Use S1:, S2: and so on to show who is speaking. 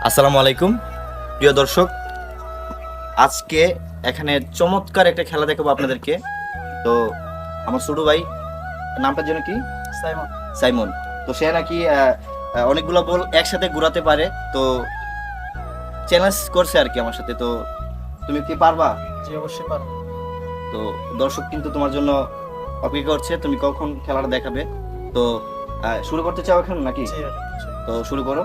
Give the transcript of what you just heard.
S1: আসসালামু আলাইকুম প্রিয় দর্শক, আজকে এখানে চমৎকার একটা খেলা দেখাবো আপনাদেরকে। তো আমার ছোট ভাই, নামটার জন্য কি?
S2: সাইমন।
S1: সাইমন। তো সে নাকি অনেকগুলো বল একসাথে ঘুরাতে পারে, তো চ্যালেঞ্জ করছে আর কি আমার সাথে। তো তুমি কি পারবা?
S2: জি অবশ্যই পারো।
S1: তো দর্শক কিন্তু তোমার জন্য অপেক্ষা করছে, তুমি কখন খেলাটা দেখাবে। তো শুরু করতে চাও এখন নাকি?
S2: জি
S1: তো শুরু করো।